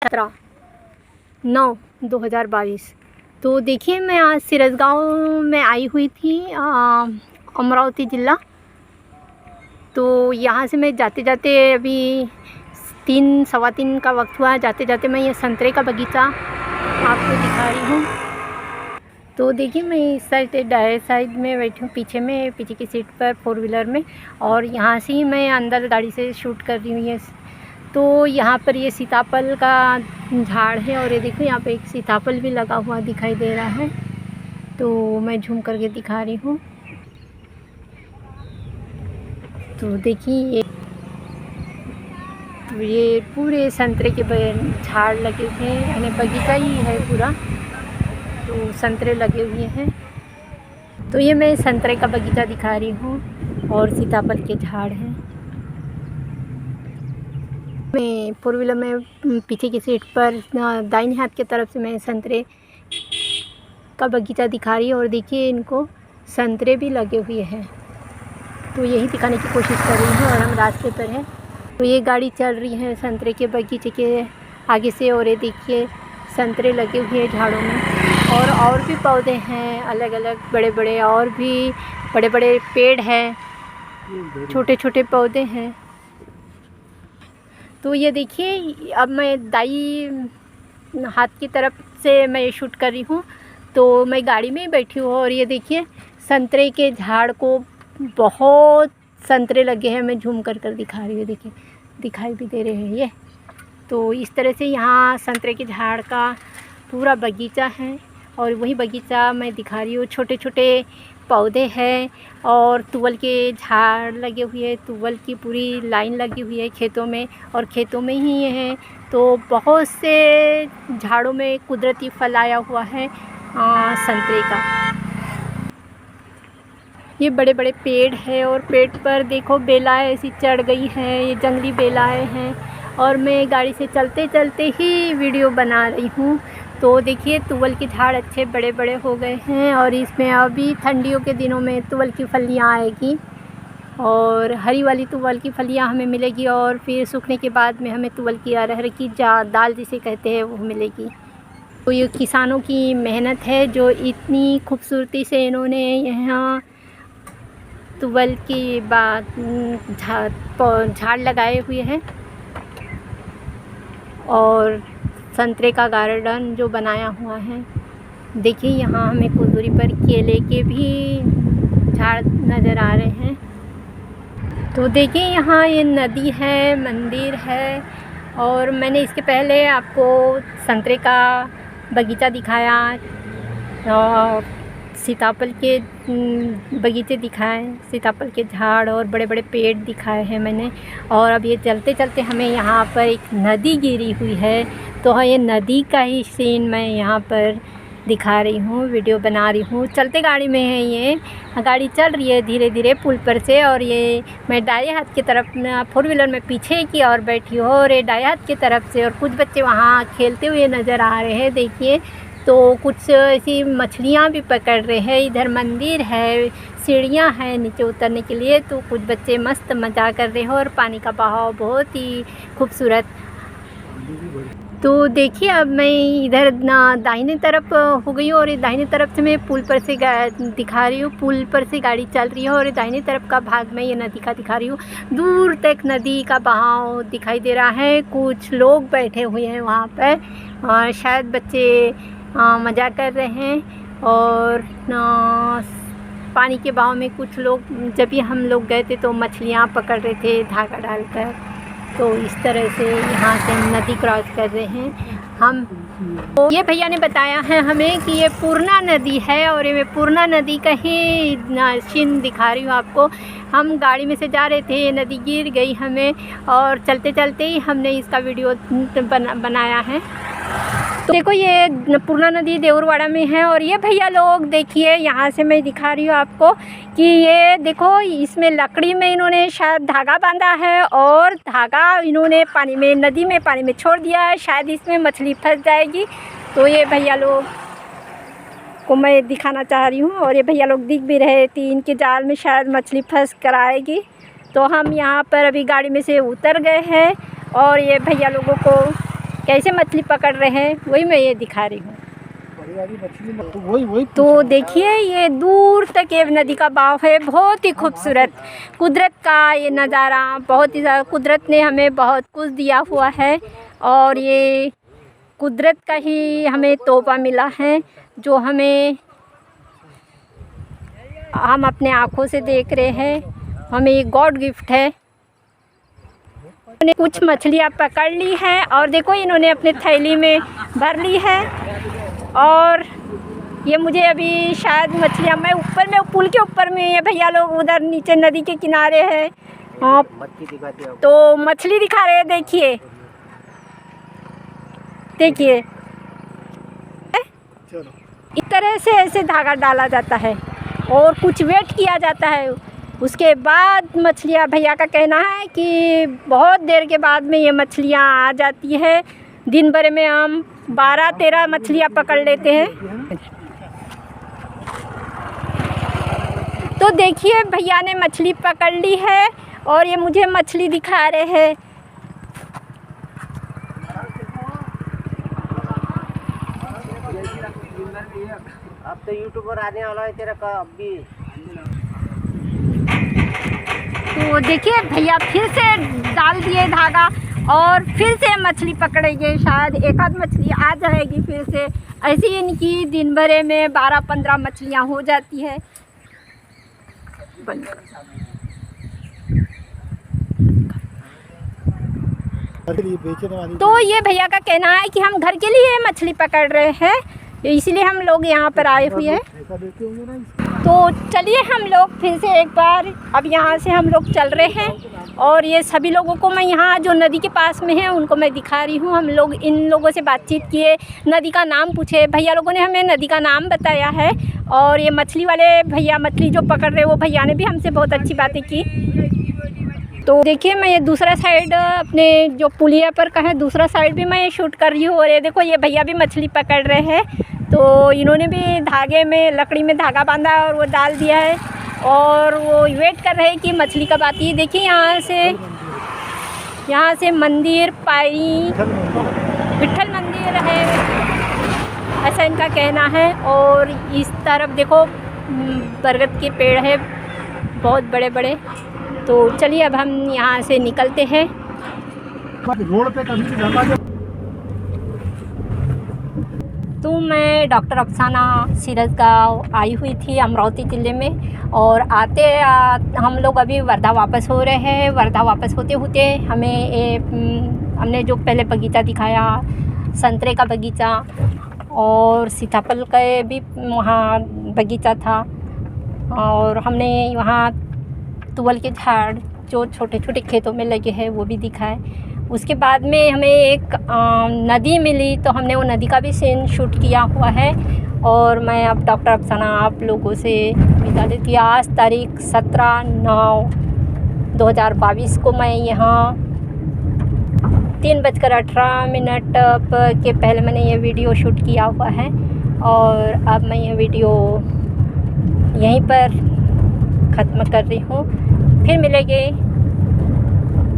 17/9/2022। तो देखिए मैं आज सिरसगांव में आई हुई थी, अमरावती ज़िला। तो यहाँ से मैं जाते जाते अभी 3-3:15 का वक्त हुआ। जाते जाते मैं ये संतरे का बगीचा आपको दिखा रही हूँ। तो देखिए मैं इस साइड में बैठी हूँ, पीछे की सीट पर 4 व्हीलर में, और यहाँ से ही मैं अंदर गाड़ी से शूट कर रही हूँ ये। तो यहाँ पर ये सीताफल का झाड़ है, और ये देखो यहाँ पे एक सीताफल भी लगा हुआ दिखाई दे रहा है। तो मैं झूम करके दिखा रही हूँ। तो देखिए ये पूरे संतरे के झाड़ लगे हुए हैं, यानी बगीचा ही है पूरा। तो संतरे लगे हुए हैं। तो ये मैं संतरे का बगीचा दिखा रही हूँ, और सीताफल के झाड़ हैं। मैं 4 व्हीलर में पीछे की सीट पर दाहिने हाथ की तरफ से मैं संतरे का बगीचा दिखा रही हूँ, और देखिए इनको संतरे भी लगे हुए हैं। तो यही दिखाने की कोशिश कर रही हूँ, और हम रास्ते पर हैं। तो ये गाड़ी चल रही है संतरे के बगीचे के आगे से, और ये देखिए संतरे लगे हुए हैं झाड़ों में, और भी पौधे हैं अलग अलग, बड़े बड़े, और भी बड़े बड़े पेड़ हैं, छोटे छोटे पौधे हैं। तो ये देखिए अब मैं दाई हाथ की तरफ से मैं शूट कर रही हूँ। तो मैं गाड़ी में ही बैठी हूँ, और ये देखिए संतरे के झाड़ को बहुत संतरे लगे हैं। मैं झूम कर दिखा रही हूँ, देखिए दिखाई भी दे रहे हैं ये। तो इस तरह से यहाँ संतरे के झाड़ का पूरा बगीचा है, और वही बगीचा मैं दिखा रही हूँ। छोटे छोटे पौधे हैं, और तुवल के झाड़ लगे हुए हैं। तुवल की पूरी लाइन लगी हुई है खेतों में, और खेतों में ही ये है। तो बहुत से झाड़ों में कुदरती फल आया हुआ है संतरे का। ये बड़े बड़े पेड़ है, और पेड़ पर देखो बेलाएँ ऐसी चढ़ गई हैं, ये जंगली बेलाएँ हैं। और मैं गाड़ी से चलते चलते ही वीडियो बना रही हूँ। तो देखिए तुवल के झाड़ अच्छे बड़े बड़े हो गए हैं, और इसमें अभी ठंडियों के दिनों में तुवल की फलियाँ आएगी, और हरी वाली तुवल की फलियाँ हमें मिलेगी, और फिर सूखने के बाद में हमें तुवल की अरहर की दाल जिसे कहते हैं वो मिलेगी। तो ये किसानों की मेहनत है, जो इतनी खूबसूरती से इन्होंने यहाँ तुवल की झाड़ लगाए हुए हैं, और संतरे का गार्डन जो बनाया हुआ है। देखिए यहाँ हमें कुछ दूरी पर केले के भी झाड़ नज़र आ रहे हैं। तो देखिए यहाँ ये नदी है, मंदिर है, और मैंने इसके पहले आपको संतरे का बगीचा दिखाया, और सीताफल के बगीचे दिखाए, सीताफल के झाड़ और बड़े बड़े पेड़ दिखाए हैं मैंने। और अब ये चलते चलते हमें यहाँ पर एक नदी गिरी हुई है। तो हाँ, ये नदी का ही सीन मैं यहाँ पर दिखा रही हूँ, वीडियो बना रही हूँ। चलते गाड़ी में है, ये गाड़ी चल रही है धीरे धीरे पुल पर से, और ये मैं दाएं हाथ की तरफ 4 व्हीलर में पीछे की ओर बैठी हूँ, और ये दाएं हाथ की तरफ से, और कुछ बच्चे वहाँ खेलते हुए नज़र आ रहे हैं। देखिए तो कुछ ऐसी मछलियाँ भी पकड़ रहे हैं। इधर मंदिर है, सीढ़ियाँ हैं नीचे उतरने के लिए। तो कुछ बच्चे मस्त मज़ा कर रहे हैं, और पानी का बहाव बहुत ही खूबसूरत। तो देखिए अब मैं इधर दाहिने तरफ हो गई हूँ, और दाहिने तरफ से मैं पुल पर से दिखा रही हूँ। पुल पर से गाड़ी चल रही है, और दाहिने तरफ का भाग मैं ये नदी का दिखा रही हूँ। दूर तक नदी का बहाव दिखाई दे रहा है। कुछ लोग बैठे हुए हैं वहाँ पर, शायद बच्चे मज़ा कर रहे हैं। और पानी के बहाव में कुछ लोग, जब भी हम लोग गए थे तो मछलियाँ पकड़ रहे थे धागा डालकर। तो इस तरह से यहाँ से हम नदी क्रॉस कर रहे हैं हम। तो ये भैया ने बताया है हमें कि ये पूर्णा नदी है, और ये मैं पूर्णा नदी का ही सीन दिखा रही हूँ आपको। हम गाड़ी में से जा रहे थे, ये नदी गिर गई हमें, और चलते चलते ही हमने इसका वीडियो बनाया है। तो देखो ये पूर्णा नदी देवरवाड़ा में है, और ये भैया लोग देखिए यहाँ से मैं दिखा रही हूँ आपको कि ये देखो इसमें लकड़ी में इन्होंने शायद धागा बांधा है, और धागा इन्होंने पानी में, नदी में पानी में छोड़ दिया है। शायद इसमें मछली फंस जाएगी। तो ये भैया लोग को मैं दिखाना चाह रही हूँ, और ये भैया लोग दिख भी रहे थे, इनके जाल में शायद मछली फंस कर आएगी। तो हम यहाँ पर अभी गाड़ी में से उतर गए हैं, और ये भैया लोगों को कैसे मछली पकड़ रहे हैं, वही मैं ये दिखा रही हूँ। वही तो देखिए ये दूर तक ये नदी का बहाव है, बहुत ही खूबसूरत कुदरत का ये नज़ारा। बहुत ही ज़्यादा कुदरत ने हमें बहुत कुछ दिया हुआ है और ये कुदरत का ही हमें तोहफ़ा मिला है जो हम अपने आँखों से देख रहे हैं। हमें ये गॉड गिफ्ट है। उन्होंने कुछ मछलियाँ पकड़ ली हैं और देखो इन्होंने अपने थैली में भर ली है। और ये मुझे अभी शायद मछलियाँ, मैं पुल के ऊपर में, ये भैया लोग उधर नीचे नदी के किनारे हैं तो मछली दिखा रहे हैं। देखिए देखिए इस तरह से ऐसे धागा डाला जाता है और कुछ वेट किया जाता है। उसके बाद मछलियाँ, भैया का कहना है कि बहुत देर के बाद में ये मछलियाँ आ जाती है। दिन भर में हम 12-13 मछलियाँ पकड़ लेते हैं। तो देखिए भैया ने मछली पकड़ ली है और ये मुझे मछली दिखा रहे हैं। अब तो यूट्यूबर आने वाला है तेरा का अब भी। तो देखिए भैया फिर से डाल दिए धागा और फिर से मछली पकड़ेंगे। शायद एक आध मछली आ जाएगी फिर से। ऐसे ही इनकी दिन भर में 12-15 मछलियाँ हो जाती है। तो ये भैया का कहना है कि हम घर के लिए मछली पकड़ रहे हैं, इसलिए हम लोग यहाँ पर आए हुए हैं। तो चलिए हम लोग फिर से एक बार अब यहाँ से हम लोग चल रहे हैं और ये सभी लोगों को मैं यहाँ जो नदी के पास में है उनको मैं दिखा रही हूँ। हम लोग इन लोगों से बातचीत किए, नदी का नाम पूछे, भैया लोगों ने हमें नदी का नाम बताया है। और ये मछली वाले भैया मछली जो पकड़ रहे वो भैया ने भी हमसे बहुत अच्छी बातें की। तो देखिए मैं ये दूसरा साइड अपने जो पुलिया पर का है दूसरा साइड भी मैं शूट कर रही हूँ। और ये देखो ये भैया भी मछली पकड़ रहे हैं। तो इन्होंने भी धागे में, लकड़ी में धागा बांधा और वो डाल दिया है और वो वेट कर रहे हैं कि मछली कब आती है। देखिए यहाँ से मंदिर पाई विठल मंदिर है, ऐसा इनका कहना है। और इस तरफ देखो बरगद के पेड़ है बहुत बड़े बड़े। तो चलिए अब हम यहाँ से निकलते हैं। रोड पे कभी तो मैं डॉक्टर अफसाना सिरसगांव आई हुई थी अमरावती ज़िले में। और हम लोग अभी वर्धा वापस हो रहे हैं। वर्धा वापस होते होते हमने जो पहले बगीचा दिखाया, संतरे का बगीचा और सीताफल का भी वहाँ बगीचा था। और हमने वहाँ तुवल के झाड़ जो छोटे छोटे खेतों में लगे हैं वो भी दिखाए। उसके बाद में हमें एक नदी मिली तो हमने वो नदी का भी सीन शूट किया हुआ है। और मैं अब डॉक्टर अफसाना आप लोगों से विदा लेती हूँ। आज तारीख 17/9/2022 को मैं यहाँ 3:18 के पहले मैंने ये वीडियो शूट किया हुआ है। और अब मैं ये वीडियो यहीं पर ख़त्म कर रही हूँ। फिर मिलेंगे